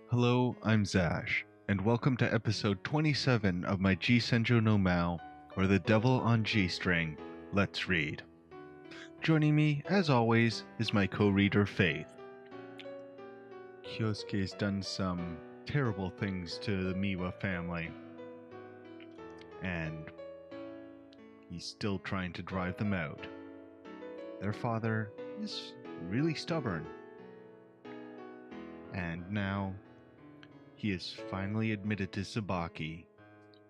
Hello, I'm Zash, and welcome to episode 27 of my G-Senjou no Maou, or The Devil on G-String. Let's read. Joining me, as always, is my co-reader Faith. Kyousuke has done some terrible things to the Miwa family, and he's still trying to drive them out. Their father is really stubborn, and now he has finally admitted to Tsubaki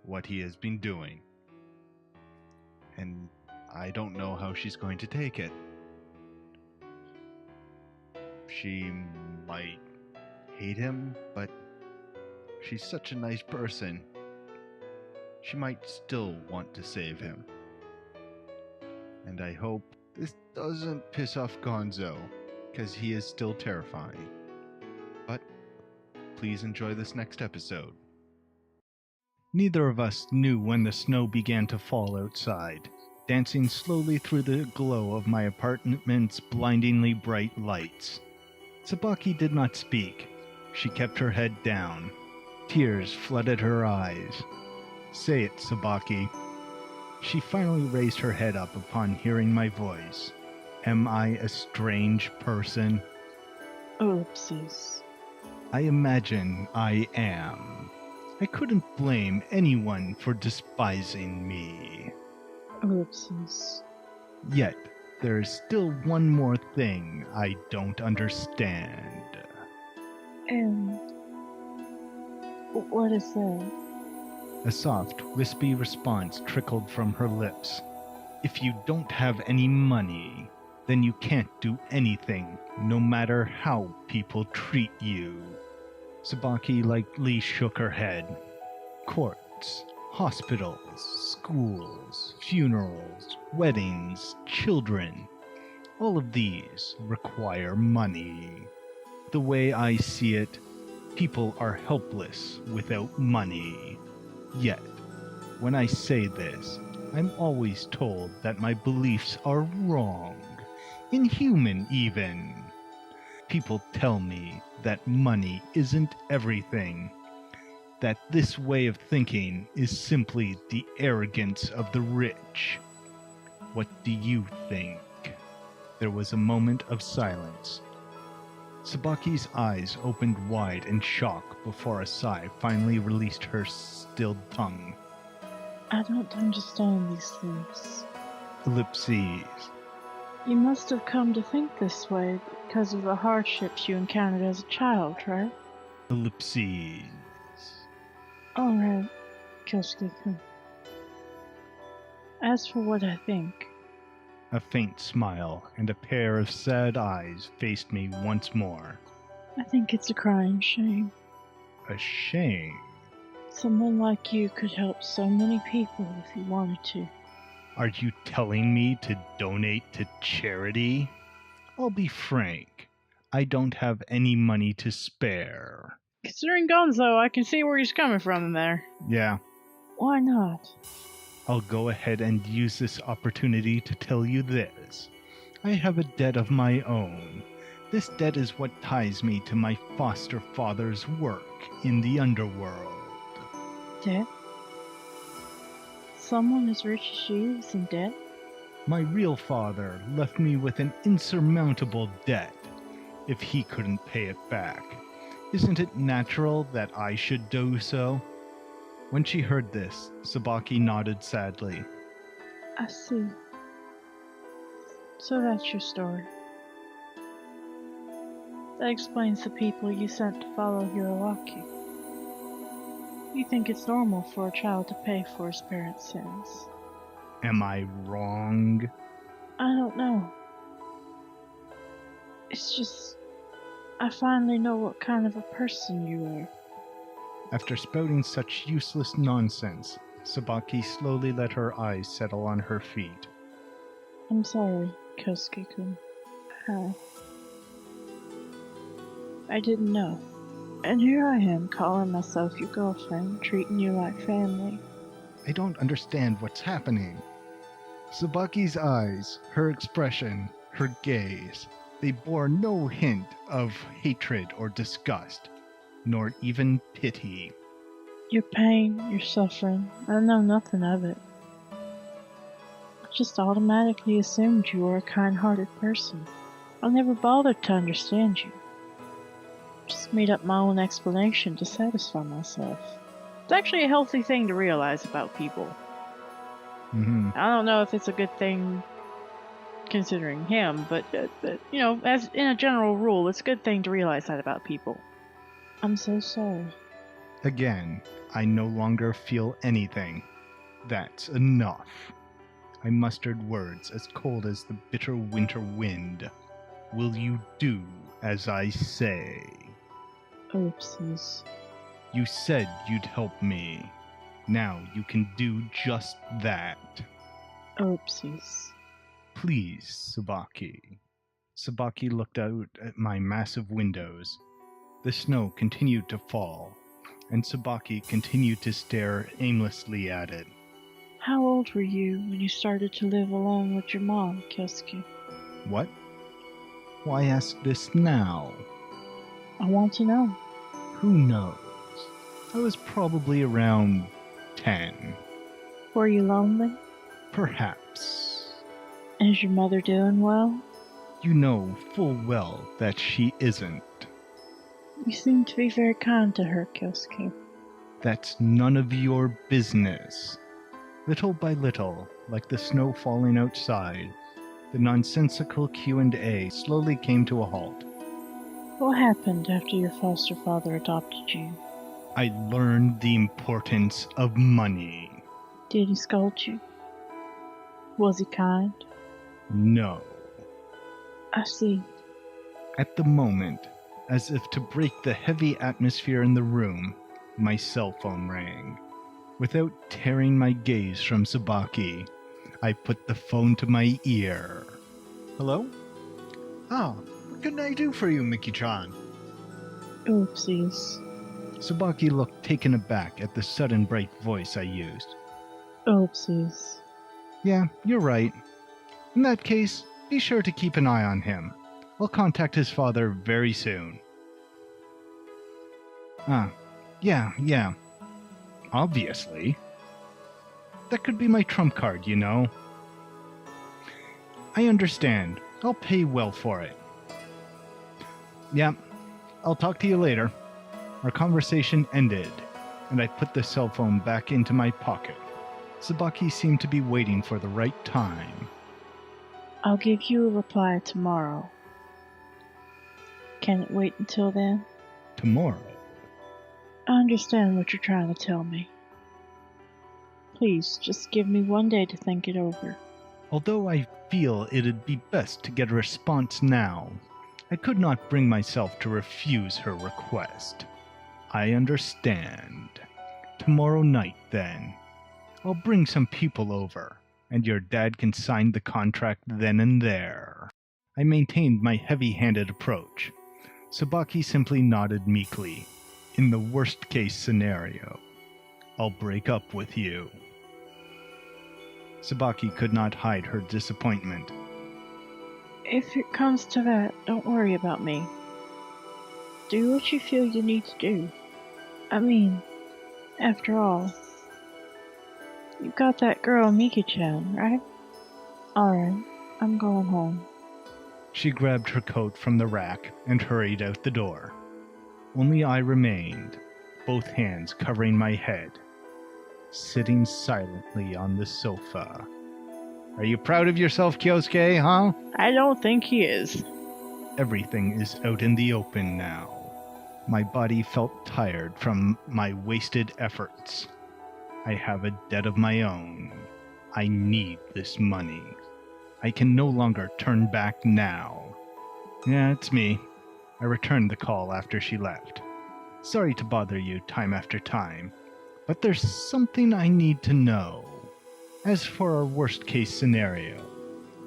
what he has been doing. And I don't know how she's going to take it. She might hate him, but she's such a nice person. She might still want to save him. And I hope this doesn't piss off Gonzo, because he is still terrifying. But please enjoy this next episode. Neither of us knew when the snow began to fall outside, dancing slowly through the glow of my apartment's blindingly bright lights. Tsubaki did not speak. She kept her head down. Tears flooded her eyes. "Say it, Tsubaki." She finally raised her head up upon hearing my voice. Am I a strange person? Ellipses. I imagine I am. I couldn't blame anyone for despising me. Ellipses. Yet, there is still one more thing I don't understand. And what is that? A soft, wispy response trickled from her lips. If you don't have any money, then you can't do anything, no matter how people treat you. Tsubaki lightly shook her head. Courts, hospitals, schools, funerals, weddings, children. All of these require money. The way I see it, people are helpless without money. Yet, when I say this, I'm always told that my beliefs are wrong, inhuman even. People tell me that money isn't everything, that this way of thinking is simply the arrogance of the rich. What do you think? There was a moment of silence. Tsubaki's eyes opened wide in shock before a sigh finally released her stilled tongue. I don't understand these things. Ellipses. You must have come to think this way because of the hardships you encountered as a child, right? Ellipses. Alright, Kyousuke-kun. As for what I think, A faint smile and a pair of sad eyes faced me once more. I think it's a crying shame. A shame. Someone like you could help so many people if you wanted to. Are you telling me to donate to charity? I'll be frank. I don't have any money to spare. Considering Gonzo, I can see where he's coming from there. Yeah, Why not? I'll go ahead and use this opportunity to tell you this. I have a debt of my own. This debt is what ties me to my foster father's work in the underworld. Debt? Someone as rich as you is in debt? My real father left me with an insurmountable debt, if he couldn't pay it back. Isn't it natural that I should do so? When she heard this, Tsubaki nodded sadly. I see. So that's your story. That explains the people you sent to follow Hiroaki. You think it's normal for a child to pay for his parents' sins. Am I wrong? I don't know. It's just, I finally know what kind of a person you are. After spouting such useless nonsense, Tsubaki slowly let her eyes settle on her feet. I'm sorry, Kyousuke-kun. I didn't know. And here I am, calling myself your girlfriend, treating you like family. I don't understand what's happening. Tsubaki's eyes, her expression, her gaze. They bore no hint of hatred or disgust, nor even pity. Your pain, your suffering, I know nothing of it. I just automatically assumed you were a kind-hearted person. I never bothered to understand you. Just made up my own explanation to satisfy myself. It's actually a healthy thing to realize about people. Mm-hmm. I don't know if it's a good thing considering him, but you know, as in a general rule, it's a good thing to realize that about people. I'm so sorry. Again, I no longer feel anything. That's enough. I mustered words as cold as the bitter winter wind. Will you do as I say? Oopsies. You said you'd help me. Now you can do just that. Oopsies. Please, Tsubaki. Tsubaki looked out at my massive windows. The snow continued to fall, and Tsubaki continued to stare aimlessly at it. How old were you when you started to live alone with your mom, Kyousuke? What? Why ask this now? I want to know. Who knows? I was probably around 10. Were you lonely? Perhaps. Is your mother doing well? You know full well that she isn't. You seem to be very kind to her, Kyousuke. That's none of your business. Little by little, like the snow falling outside, the nonsensical Q&A slowly came to a halt. What happened after your foster father adopted you? I learned the importance of money. Did he scold you? Was he kind? No. I see. At the moment, as if to break the heavy atmosphere in the room, my cell phone rang. Without tearing my gaze from Tsubaki, I put the phone to my ear. Hello? Oh, what can I do for you, Miki-chan? Oopsies. Tsubaki looked taken aback at the sudden bright voice I used. Oopsies. Yeah, you're right. In that case, be sure to keep an eye on him. I'll contact his father very soon. Yeah. Obviously. That could be my trump card, you know. I understand. I'll pay well for it. Yeah, I'll talk to you later. Our conversation ended, and I put the cell phone back into my pocket. Tsubaki seemed to be waiting for the right time. I'll give you a reply tomorrow. Can it wait until then? Tomorrow. I understand what you're trying to tell me. Please, just give me one day to think it over. Although I feel it'd be best to get a response now, I could not bring myself to refuse her request. I understand. Tomorrow night, then. I'll bring some people over, and your dad can sign the contract then and there. I maintained my heavy-handed approach. Tsubaki simply nodded meekly. In the worst-case scenario, I'll break up with you. Tsubaki could not hide her disappointment. If it comes to that, don't worry about me. Do what you feel you need to do. I mean, after all, you got that girl Miki-chan, right? Alright, I'm going home. She grabbed her coat from the rack and hurried out the door. Only I remained, both hands covering my head, sitting silently on the sofa. Are you proud of yourself, Kyousuke, huh? I don't think he is. Everything is out in the open now. My body felt tired from my wasted efforts. I have a debt of my own. I need this money. I can no longer turn back now. Yeah, it's me. I returned the call after she left. Sorry to bother you time after time, but there's something I need to know. As for our worst-case scenario,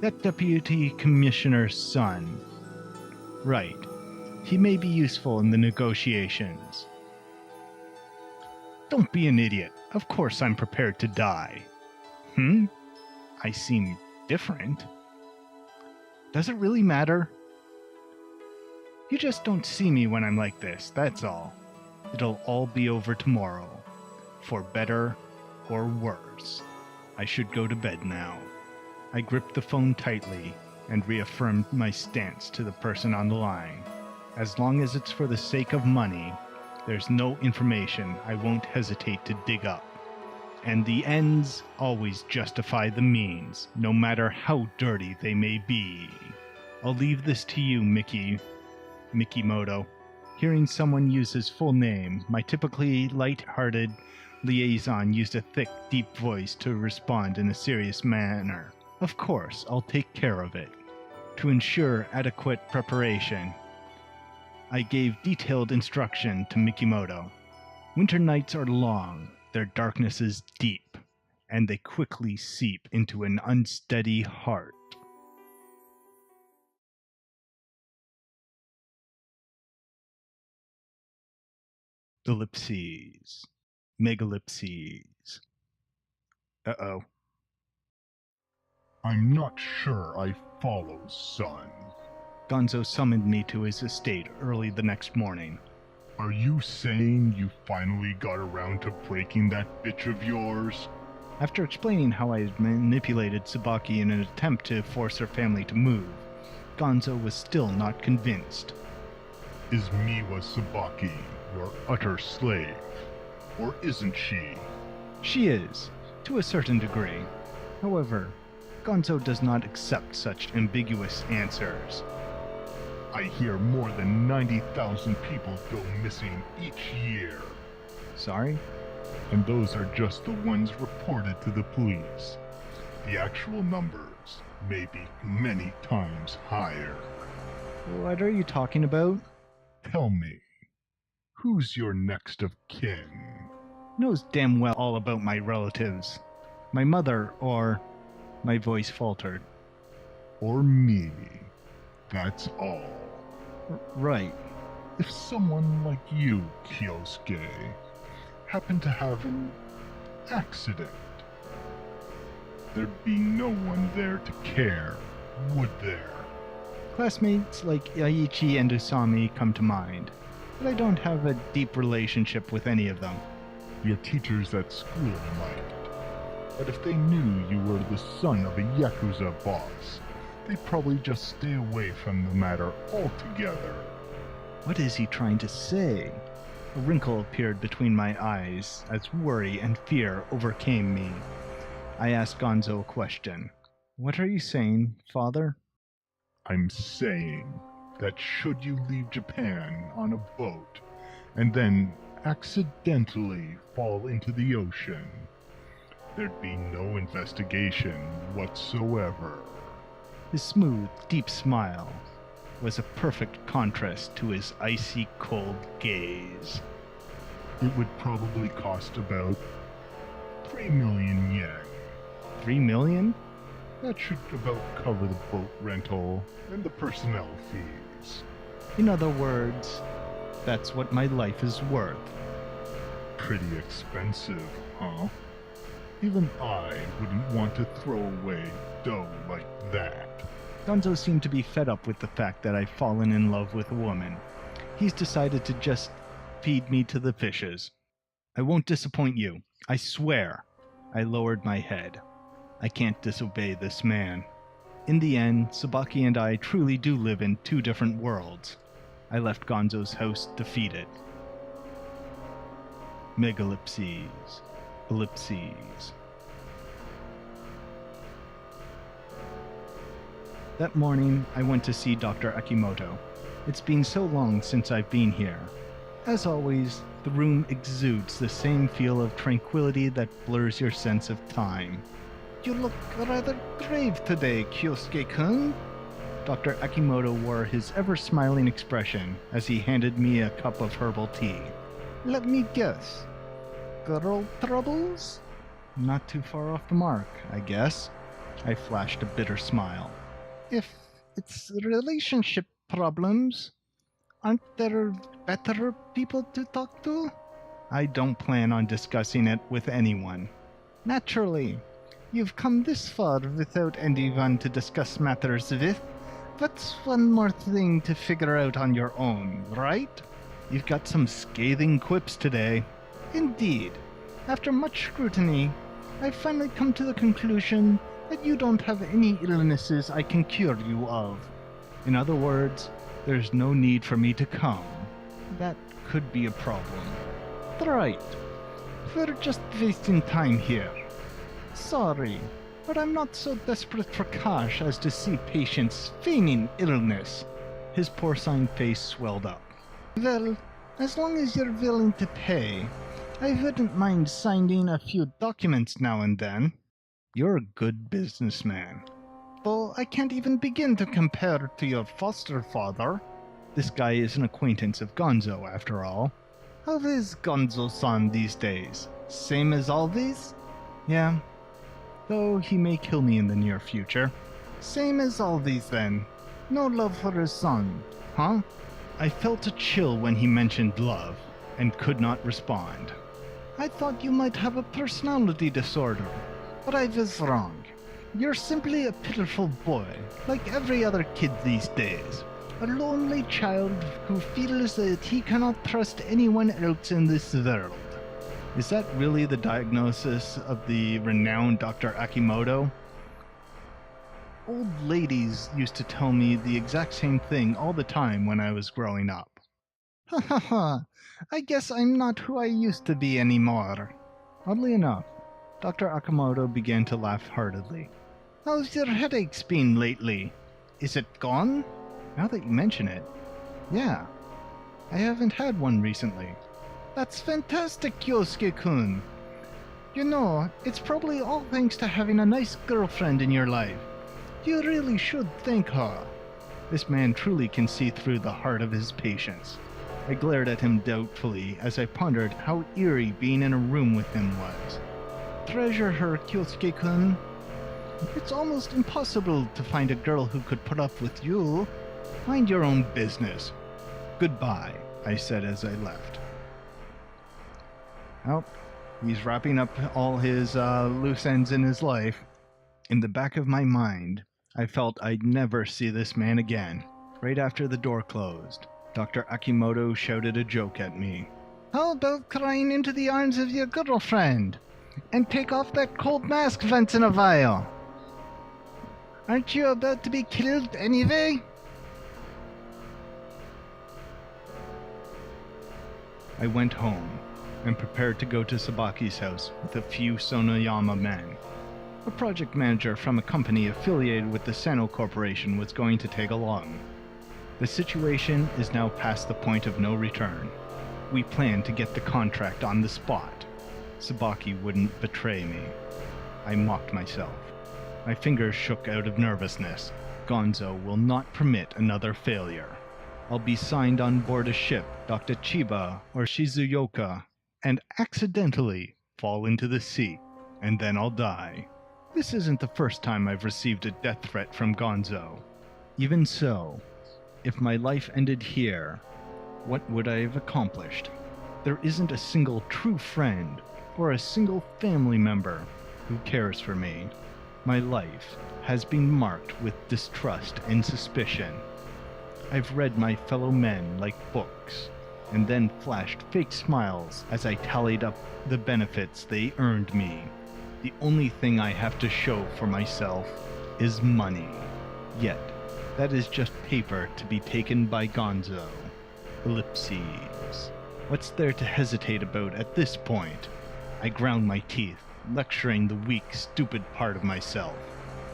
that deputy commissioner's son. Right. He may be useful in the negotiations. Don't be an idiot. Of course I'm prepared to die. I seem different. Does it really matter? You just don't see me when I'm like this, that's all. It'll all be over tomorrow. For better or worse. I should go to bed now. I gripped the phone tightly and reaffirmed my stance to the person on the line. As long as it's for the sake of money, there's no information I won't hesitate to dig up. And the ends always justify the means, no matter how dirty they may be. I'll leave this to you, Mikimoto. Hearing someone use his full name, my typically light-hearted liaison used a thick, deep voice to respond in a serious manner. Of course, I'll take care of it. To ensure adequate preparation, I gave detailed instruction to Mikimoto. Winter nights are long, their darkness is deep, and they quickly seep into an unsteady heart. Ellipses. Megalipses. Uh-oh. I'm not sure I follow, son. Gonzo summoned me to his estate early the next morning. Are you saying you finally got around to breaking that bitch of yours? After explaining how I had manipulated Tsubaki in an attempt to force her family to move, Gonzo was still not convinced. Is Miwa Tsubaki your utter slave? Or isn't she? She is, to a certain degree. However, Gonzo does not accept such ambiguous answers. I hear more than 90,000 people go missing each year. Sorry? And those are just the ones reported to the police. The actual numbers may be many times higher. What are you talking about? Tell me, who's your next of kin? Knows damn well all about my relatives. My mother, or... My voice faltered. Or me. That's all. Right. If someone like you, Kyousuke, happened to have an accident, there'd be no one there to care, would there? Classmates like Yaichi and Usami come to mind, but I don't have a deep relationship with any of them. Your teachers at school might. But if they knew you were the son of a Yakuza boss, they'd probably just stay away from the matter altogether. What is he trying to say? A wrinkle appeared between my eyes as worry and fear overcame me. I asked Gonzo a question. What are you saying, father? I'm saying that should you leave Japan on a boat and then accidentally fall into the ocean, there'd be no investigation whatsoever. His smooth, deep smile was a perfect contrast to his icy cold gaze. It would probably cost about 3 million yen. 3 million? That should about cover the boat rental and the personnel fees. In other words, that's what my life is worth. Pretty expensive, huh? Even I wouldn't want to throw away dough like that. Gonzo seemed to be fed up with the fact that I've fallen in love with a woman. He's decided to just feed me to the fishes. I won't disappoint you, I swear. I lowered my head. I can't disobey this man. In the end, Tsubaki and I truly do live in two different worlds. I left Gonzo's house defeated. Megalipses. Ellipses. That morning, I went to see Dr. Akimoto. It's been so long since I've been here. As always, the room exudes the same feel of tranquility that blurs your sense of time. You look rather grave today, Kyousuke-kun. Dr. Akimoto wore his ever-smiling expression as he handed me a cup of herbal tea. Let me guess. Girl troubles? Not too far off the mark, I guess. I flashed a bitter smile. If it's relationship problems, aren't there better people to talk to? I don't plan on discussing it with anyone. Naturally. You've come this far without anyone to discuss matters with. That's one more thing to figure out on your own, right? You've got some scathing quips today. Indeed. After much scrutiny, I've finally come to the conclusion that you don't have any illnesses I can cure you of. In other words, there's no need for me to come. That could be a problem. Right. We're just wasting time here. Sorry, but I'm not so desperate for cash as to see patients feigning illness. His porcine face swelled up. Well, as long as you're willing to pay, I wouldn't mind signing a few documents now and then. You're a good businessman. Though I can't even begin to compare to your foster father. This guy is an acquaintance of Gonzo, after all. How is Gonzo-san these days? Same as always? Yeah. Though he may kill me in the near future. Same as always then. No love for his son, huh? I felt a chill when he mentioned love, and could not respond. I thought you might have a personality disorder, but I was wrong. You're simply a pitiful boy, like every other kid these days. A lonely child who feels that he cannot trust anyone else in this world. Is that really the diagnosis of the renowned Dr. Akimoto? Old ladies used to tell me the exact same thing all the time when I was growing up. Ha ha ha, I guess I'm not who I used to be anymore. Oddly enough, Dr. Akimoto began to laugh heartedly. How's your headaches been lately? Is it gone? Now that you mention it, yeah. I haven't had one recently. That's fantastic, Kyousuke-kun. You know, it's probably all thanks to having a nice girlfriend in your life. You really should thank her. This man truly can see through the heart of his patients. I glared at him doubtfully as I pondered how eerie being in a room with him was. Treasure her, Kyousuke-kun. It's almost impossible to find a girl who could put up with you. Mind your own business. Goodbye, I said as I left. Well, he's wrapping up all his loose ends in his life. In the back of my mind, I felt I'd never see this man again. Right after the door closed, Dr. Akimoto shouted a joke at me. How about crying into the arms of your girlfriend? And take off that cold mask once in a while? Aren't you about to be killed anyway? I went home and prepared to go to Sabaki's house with a few Sonoyama men. A project manager from a company affiliated with the Sano Corporation was going to tag along. The situation is now past the point of no return. We planned to get the contract on the spot. Sabaki wouldn't betray me. I mocked myself. My fingers shook out of nervousness. Gonzo will not permit another failure. I'll be signed on board a ship, Dr. Chiba or Shizuoka, and accidentally fall into the sea, and then I'll die. This isn't the first time I've received a death threat from Gonzo. Even so, if my life ended here, what would I have accomplished? There isn't a single true friend or a single family member who cares for me. My life has been marked with distrust and suspicion. I've read my fellow men like books, and then flashed fake smiles as I tallied up the benefits they earned me. The only thing I have to show for myself is money. Yet, that is just paper to be taken by Gonzo. Ellipses. What's there to hesitate about at this point? I ground my teeth, lecturing the weak, stupid part of myself.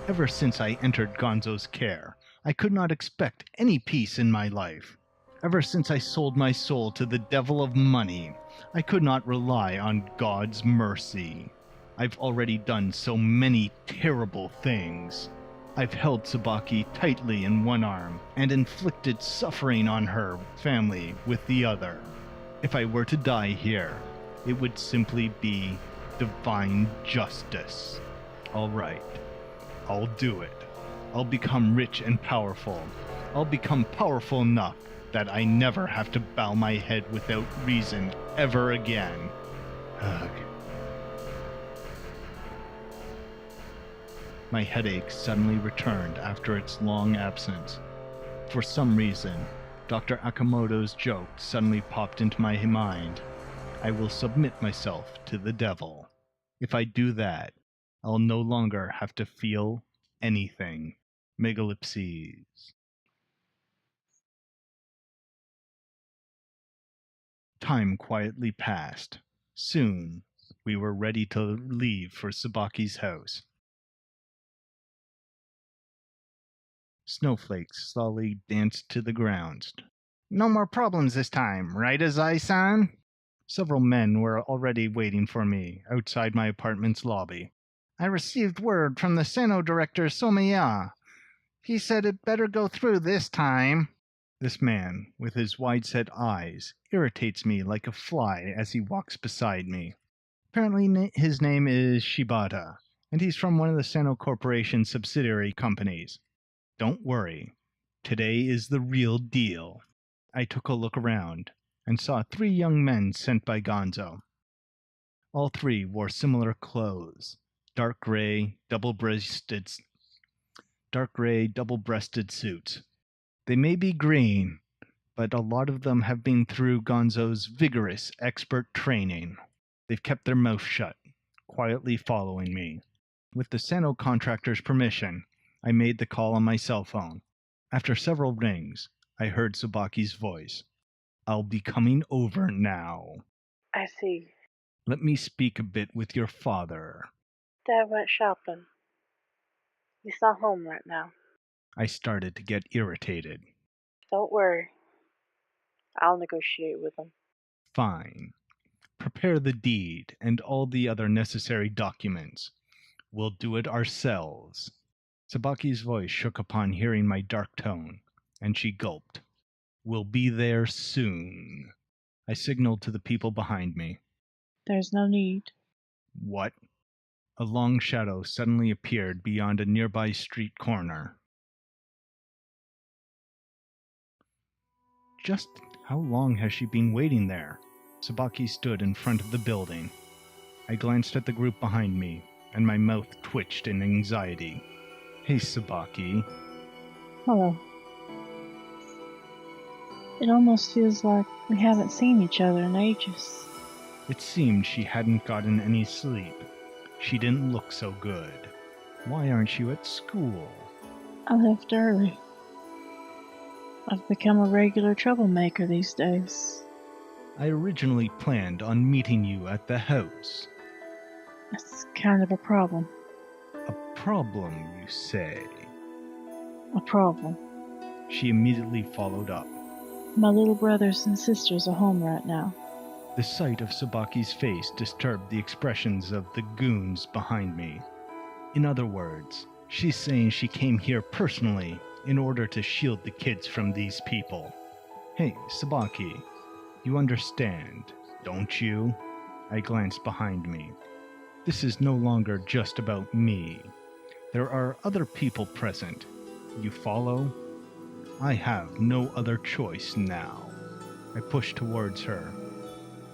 Ever since I entered Gonzo's care, I could not expect any peace in my life. Ever since I sold my soul to the devil of money, I could not rely on God's mercy. I've already done so many terrible things. I've held Sabaki tightly in one arm and inflicted suffering on her family with the other. If I were to die here, it would simply be divine justice. All right, I'll do it. I'll become rich and powerful. I'll become powerful enough that I never have to bow my head without reason ever again. Ugh. My headache suddenly returned after its long absence. For some reason, Dr. Akamoto's joke suddenly popped into my mind. I will submit myself to the devil. If I do that, I'll no longer have to feel anything. Megalipses. Time quietly passed. Soon, we were ready to leave for Tsubaki's house. Snowflakes slowly danced to the ground. No more problems this time, right, Azai-san? Several men were already waiting for me outside my apartment's lobby. I received word from the Seno director Somiya. He said it better go through this time. This man, with his wide-set eyes, irritates me like a fly as he walks beside me. Apparently his name is Shibata, and he's from one of the Seno Corporation subsidiary companies. Don't worry. Today is the real deal. I took a look around and saw 3 young men sent by Gonzo. All 3 wore similar clothes, dark gray, double-breasted suits. They may be green, but a lot of them have been through Gonzo's vigorous expert training. They've kept their mouth shut, quietly following me. With the Seno contractor's permission, I made the call on my cell phone. After several rings, I heard Tsubaki's voice. I'll be coming over now. I see. Let me speak a bit with your father. Dad went shopping. He's not home right now. I started to get irritated. Don't worry. I'll negotiate with him. Fine. Prepare the deed and all the other necessary documents. We'll do it ourselves. Tsubaki's voice shook upon hearing my dark tone, and she gulped. We'll be there soon. I signaled to the people behind me. There's no need. What? A long shadow suddenly appeared beyond a nearby street corner. Just how long has she been waiting there? Tsubaki stood in front of the building. I glanced at the group behind me, and my mouth twitched in anxiety. Hey, Tsubaki. Hello. It almost feels like we haven't seen each other in ages. It seemed she hadn't gotten any sleep. She didn't look so good. Why aren't you at school? I left early. I've become a regular troublemaker these days. I originally planned on meeting you at the house. It's kind of a problem. A problem, you say? A problem. She immediately followed up. My little brothers and sisters are home right now. The sight of Tsubaki's face disturbed the expressions of the goons behind me. In other words, she's saying she came here personally in order to shield the kids from these people. Hey, Tsubaki, you understand, don't you? I glanced behind me. This is no longer just about me. There are other people present. You follow? I have no other choice now. I pushed towards her.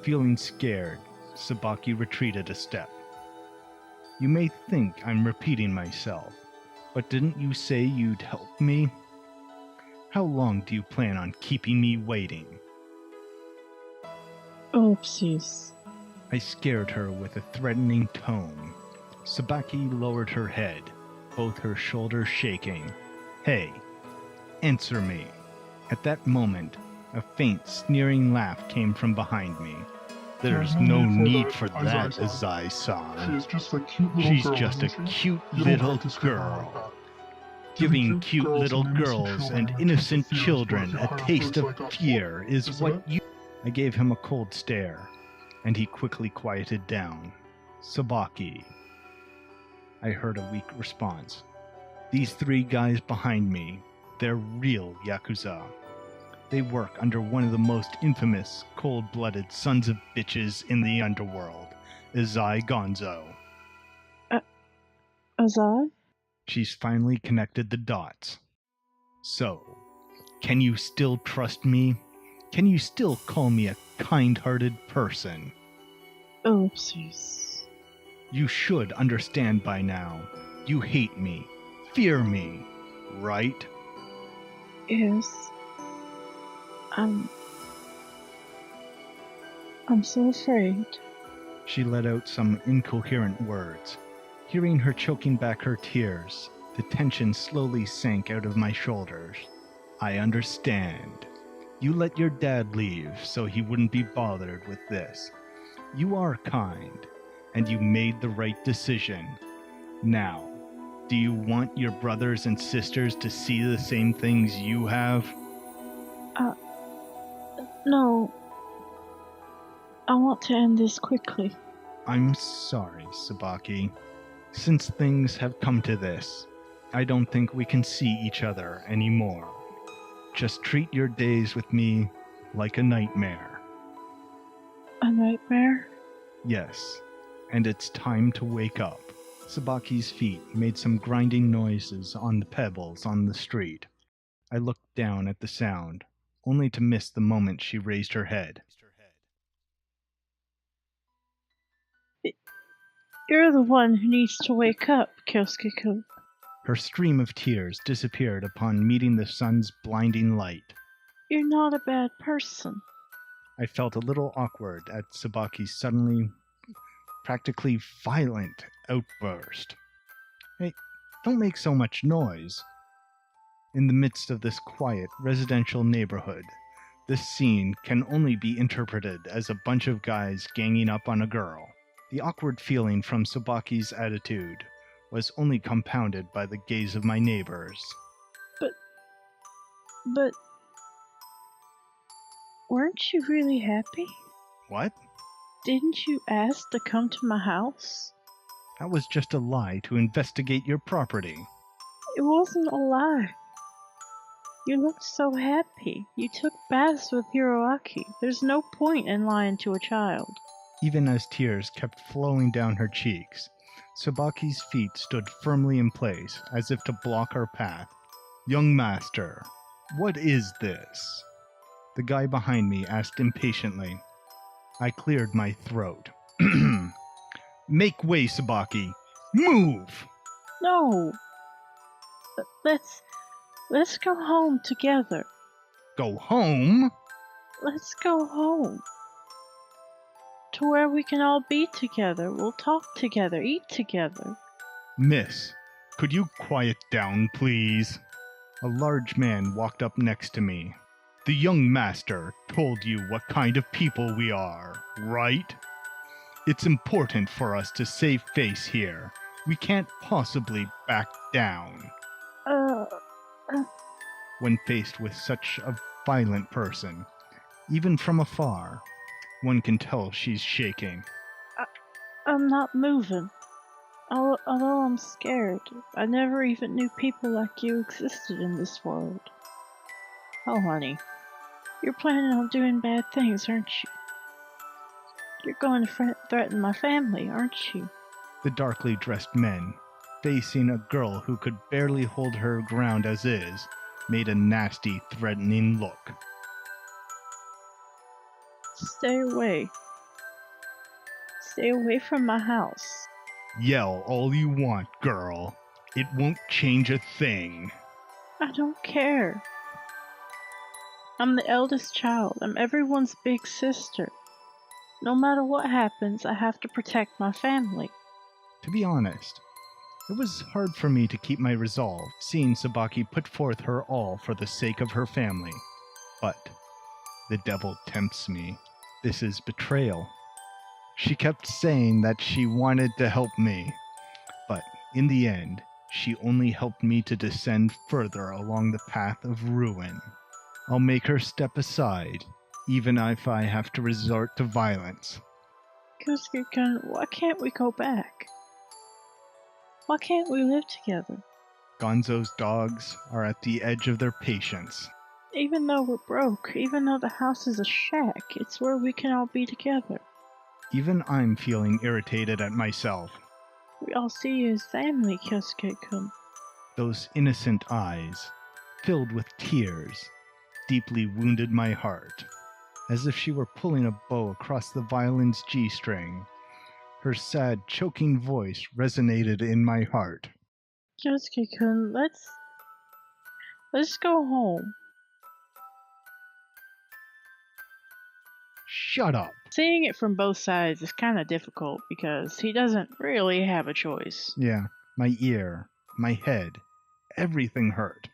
Feeling scared, Tsubaki retreated a step. You may think I'm repeating myself, but didn't you say you'd help me? How long do you plan on keeping me waiting? Oopsies. I scared her with a threatening tone. Tsubaki lowered her head, both her shoulders shaking. Hey, answer me. At that moment, a faint, sneering laugh came from behind me. There's no need for that, Azai-san. She's just a cute little girl. Giving cute little girls and innocent children a taste of fear is what you... I gave him a cold stare, and he quickly quieted down. Tsubaki. I heard a weak response. These 3 guys behind me, they're real Yakuza. They work under one of the most infamous, cold-blooded sons of bitches in the underworld, Izai Gonzo. Azai? She's finally connected the dots. So, can you still trust me? Can you still call me a kind-hearted person? Oopsies. You should understand by now. You hate me, fear me, right? Yes. I'm so afraid. She let out some incoherent words. Hearing her choking back her tears, the tension slowly sank out of my shoulders. I understand. You let your dad leave so he wouldn't be bothered with this. You are kind, and you made the right decision. Now, do you want your brothers and sisters to see the same things you have? No. I want to end this quickly. I'm sorry, Sabaki. Since things have come to this, I don't think we can see each other anymore. Just treat your days with me like a nightmare. A nightmare? Yes, and it's time to wake up. Sabaki's feet made some grinding noises on the pebbles on the street. I looked down at the sound, only to miss the moment she raised her head. You're the one who needs to wake up, Kyousuke-kun. Her stream of tears disappeared upon meeting the sun's blinding light. You're not a bad person. I felt a little awkward at Sabaki's suddenly, practically violent outburst. Hey, don't make so much noise. In the midst of this quiet residential neighborhood, this scene can only be interpreted as a bunch of guys ganging up on a girl. The awkward feeling from Sabaki's attitude was only compounded by the gaze of my neighbors. But weren't you really happy? What? Didn't you ask to come to my house? That was just a lie to investigate your property. It wasn't a lie. You looked so happy. You took baths with Hiroaki. There's no point in lying to a child. Even as tears kept flowing down her cheeks, Sabaki's feet stood firmly in place, as if to block our path. Young master, what is this? The guy behind me asked impatiently. I cleared my throat. Make way, Sabaki! Move! No. Let's go home together. Go home? Let's go home. To where we can all be together. We'll talk together, eat together. Miss, could you quiet down, please? A large man walked up next to me. The young master told you what kind of people we are, right? It's important for us to save face here. We can't possibly back down. When faced with such a violent person, even from afar, one can tell she's shaking. I'm not moving. Although I'm scared. I never even knew people like you existed in this world. Oh, honey. You're planning on doing bad things, aren't you? You're going to threaten my family, aren't you? The darkly dressed men, facing a girl who could barely hold her ground as is, made a nasty, threatening look. Stay away. Stay away from my house. Yell all you want, girl. It won't change a thing. I don't care. I'm the eldest child. I'm everyone's big sister. No matter what happens, I have to protect my family. To be honest, it was hard for me to keep my resolve, seeing Sabaki put forth her all for the sake of her family. But the devil tempts me. This is betrayal. She kept saying that she wanted to help me, but in the end, she only helped me to descend further along the path of ruin. I'll make her step aside, even if I have to resort to violence. Kyousuke-kun, why can't we go back? Why can't we live together? Gonzo's dogs are at the edge of their patience. Even though we're broke, even though the house is a shack, it's where we can all be together. Even I'm feeling irritated at myself. We all see you as family, Kyousuke-kun. Those innocent eyes, filled with tears, deeply wounded my heart, as if she were pulling a bow across the violin's G-string. Her sad, choking voice resonated in my heart. Kyousuke-kun, Let's go home. Shut up. Seeing it from both sides is kind of difficult because he doesn't really have a choice. Yeah, my ear, my head, everything hurt.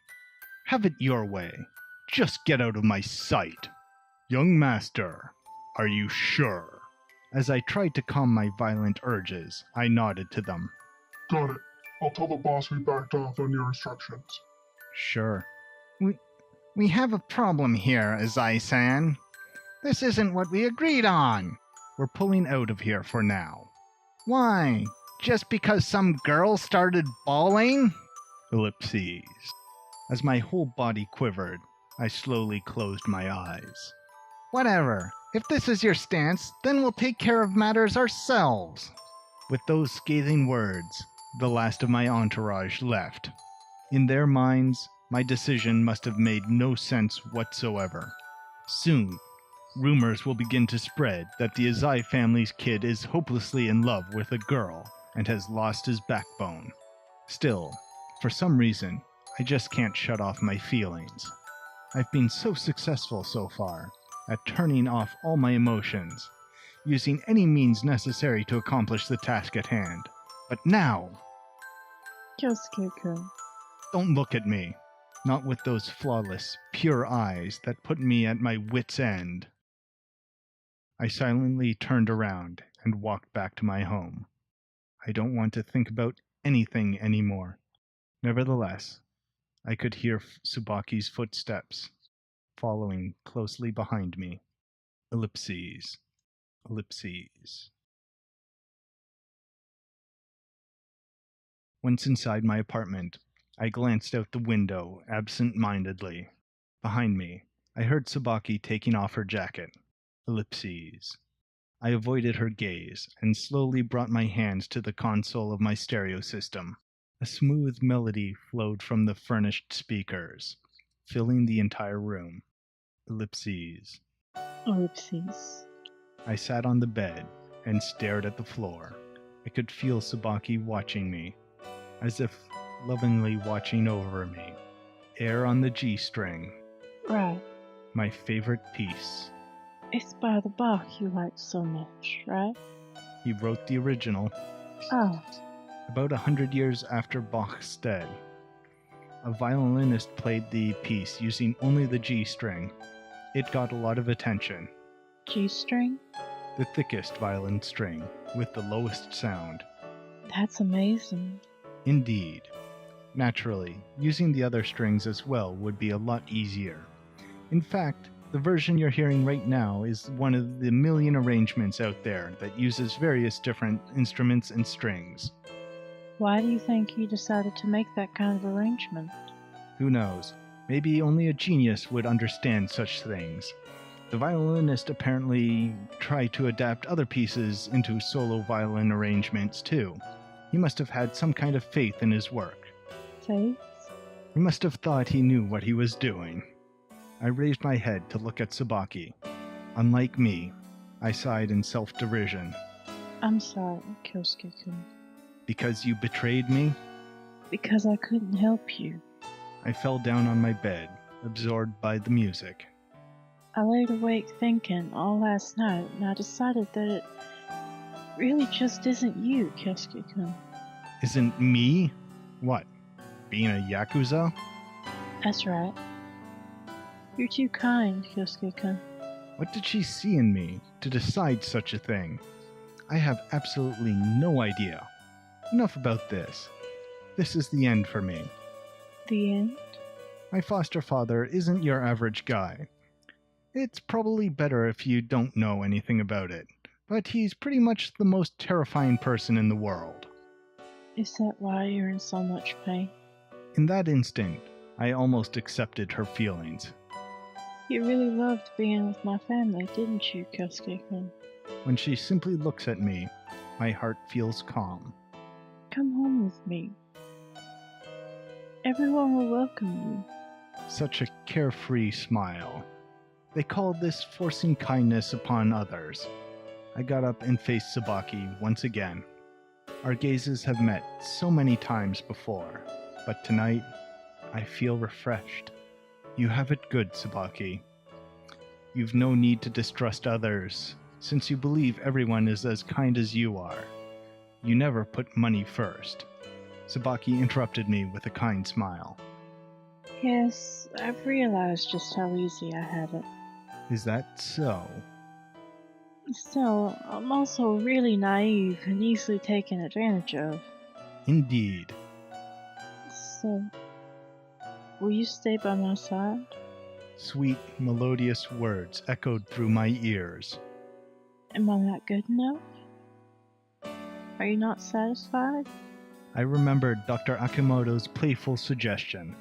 Have it your way. Just get out of my sight. Young master, are you sure? As I tried to calm my violent urges, I nodded to them. Got it. I'll tell the boss we backed off on your instructions. Sure. We have a problem here, Azai-san. This isn't what we agreed on. We're pulling out of here for now. Why? Just because some girl started bawling? Ellipses. As my whole body quivered, I slowly closed my eyes. Whatever. If this is your stance, then we'll take care of matters ourselves. With those scathing words, the last of my entourage left. In their minds, my decision must have made no sense whatsoever. Soon, rumors will begin to spread that the Azai family's kid is hopelessly in love with a girl and has lost his backbone. Still, for some reason, I just can't shut off my feelings. I've been so successful so far at turning off all my emotions, using any means necessary to accomplish the task at hand. But now, Kyousuke-kun. don't look at me. Not with those flawless, pure eyes that put me at my wit's end. I silently turned around and walked back to my home. I don't want to think about anything anymore. Nevertheless, I could hear Tsubaki's footsteps following closely behind me. Ellipses. Ellipses. Once inside my apartment, I glanced out the window absent-mindedly. Behind me, I heard Tsubaki taking off her jacket. Ellipses. I avoided her gaze and slowly brought my hands to the console of my stereo system. A smooth melody flowed from the furnished speakers, filling the entire room. Ellipses. Ellipses. I sat on the bed and stared at the floor. I could feel Tsubaki watching me, as if lovingly watching over me. Air on the G-string. Right. My favorite piece. It's by the Bach you like so much, right? He wrote the original. Oh, About 100 years after Bach's dead, a violinist played the piece using only the G-string. It got a lot of attention. G-string? The thickest violin string, with the lowest sound. That's amazing. Indeed. Naturally, using the other strings as well would be a lot easier. In fact, the version you're hearing right now is one of the million arrangements out there that uses various different instruments and strings. Why do you think he decided to make that kind of arrangement? Who knows? Maybe only a genius would understand such things. The violinist apparently tried to adapt other pieces into solo violin arrangements too. He must have had some kind of faith in his work. Faith? He must have thought he knew what he was doing. I raised my head to look at Tsubaki. Unlike me, I sighed in self-derision. I'm sorry, Kyousuke-kun. Because you betrayed me? Because I couldn't help you. I fell down on my bed, absorbed by the music. I laid awake thinking all last night, and I decided that it really just isn't you, Kyousuke-kun. Isn't me? What? Being a Yakuza? That's right. You're too kind, Kyousuke-kun. What did she see in me to decide such a thing? I have absolutely no idea. Enough about this. This is the end for me. The end? My foster father isn't your average guy. It's probably better if you don't know anything about it, but he's pretty much the most terrifying person in the world. Is that why you're in so much pain? In that instant, I almost accepted her feelings. You really loved being with my family, didn't you, Kyousuke-kun? When she simply looks at me, my heart feels calm. Come home with me. Everyone will welcome you. Such a carefree smile. They call this forcing kindness upon others. I got up and faced Tsubaki once again. Our gazes have met so many times before, but tonight I feel refreshed. You have it good, Tsubaki. You've no need to distrust others, since you believe everyone is as kind as you are. You never put money first. Tsubaki interrupted me with a kind smile. Yes, I've realized just how easy I had it. Is that so? Still, I'm also really naive and easily taken advantage of. Indeed. So, will you stay by my side? Sweet, melodious words echoed through my ears. Am I not good enough? Are you not satisfied? I remembered Dr. Akimoto's playful suggestion.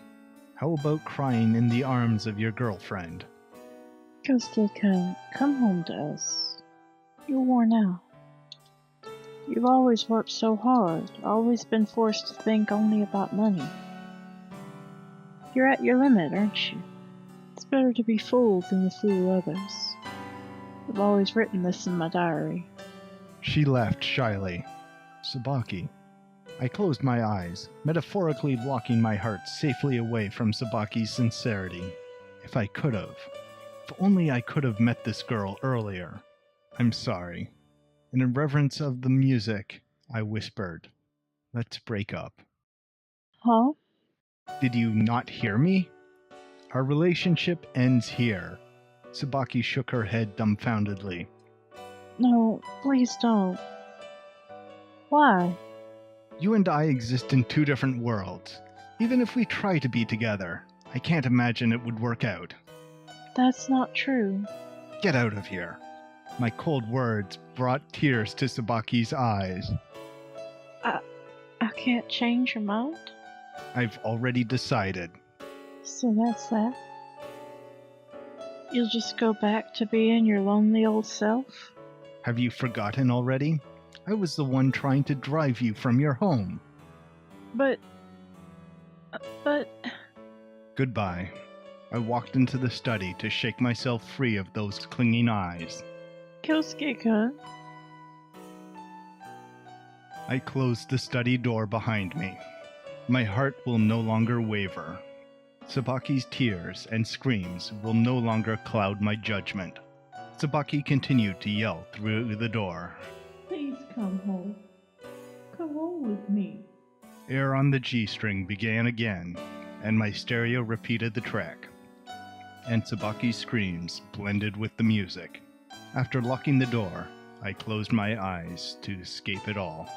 How about crying in the arms of your girlfriend? Kyousuke-kun, come home to us. You're worn out. You've always worked so hard, always been forced to think only about money. You're at your limit, aren't you? It's better to be fooled than to fool others. I've always written this in my diary. She laughed shyly. Tsubaki. I closed my eyes, metaphorically locking my heart safely away from Tsubaki's sincerity. If I could have. If only I could have met this girl earlier. I'm sorry. In reverence of the music, I whispered, "Let's break up." Huh? Did you not hear me? Our relationship ends here. Tsubaki shook her head dumbfoundedly. No, please don't. Why? You and I exist in two different worlds. Even if we try to be together, I can't imagine it would work out. That's not true. Get out of here. My cold words brought tears to Tsubaki's eyes. I can't change your mind? I've already decided. So that's that? You'll just go back to being your lonely old self? Have you forgotten already? I was the one trying to drive you from your home. But... Goodbye. I walked into the study to shake myself free of those clinging eyes. Kyousuke-kun, I closed the study door behind me. My heart will no longer waver. Tsubaki's tears and screams will no longer cloud my judgment. Tsubaki continued to yell through the door. please come home. Come home with me. Air on the G-string began again, and my stereo repeated the track. And Tsubaki's screams blended with the music. After locking the door, I closed my eyes to escape it all.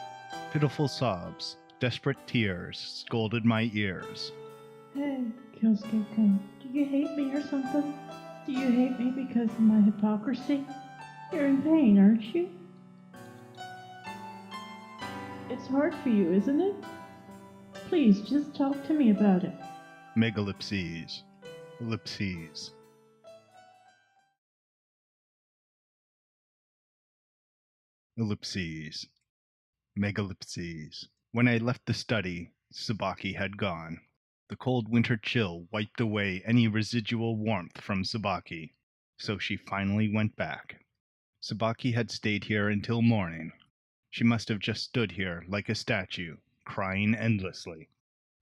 Pitiful sobs, desperate tears scolded my ears. Hey, Kyousuke-kun, do you hate me or something? Do you hate me because of my hypocrisy? You're in pain, aren't you? It's hard for you, isn't it? Please, just talk to me about it. Megalipses. Ellipses. Ellipses. Megalipses. When I left the study, Tsubaki had gone. The cold winter chill wiped away any residual warmth from Tsubaki, so she finally went back. Tsubaki had stayed here until morning. She must have just stood here like a statue, crying endlessly.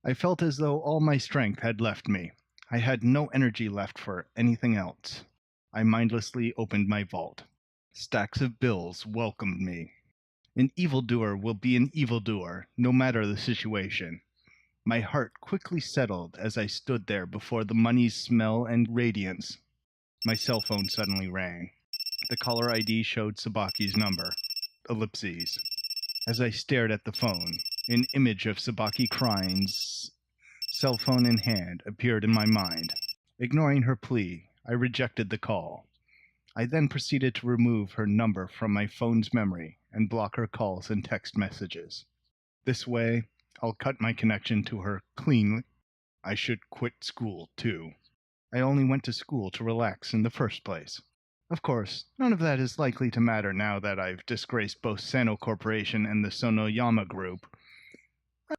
I felt as though all my strength had left me. I had no energy left for anything else. I mindlessly opened my vault. Stacks of bills welcomed me. An evildoer will be an evildoer, no matter the situation. My heart quickly settled as I stood there before the money's smell and radiance. My cell phone suddenly rang. The caller ID showed Tsubaki's number. Ellipses. As I stared at the phone, an image of Tsubaki crying, cell phone in hand, appeared in my mind. Ignoring her plea, I rejected the call. I then proceeded to remove her number from my phone's memory and block her calls and text messages. This way, I'll cut my connection to her cleanly. I should quit school, too. I only went to school to relax in the first place. Of course, none of that is likely to matter now that I've disgraced both Sano Corporation and the Sonoyama Group.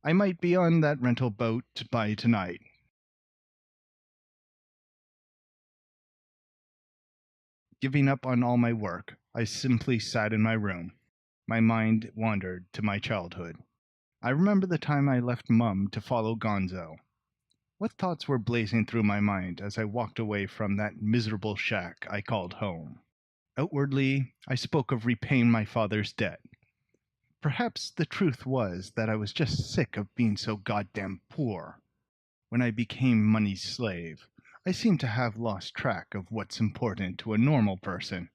I might be on that rental boat by tonight. Giving up on all my work, I simply sat in my room. My mind wandered to my childhood. I remember the time I left Mum to follow Gonzo. What thoughts were blazing through my mind as I walked away from that miserable shack I called home? Outwardly, I spoke of repaying my father's debt. Perhaps the truth was that I was just sick of being so goddamn poor. When I became money's slave, I seemed to have lost track of what's important to a normal person,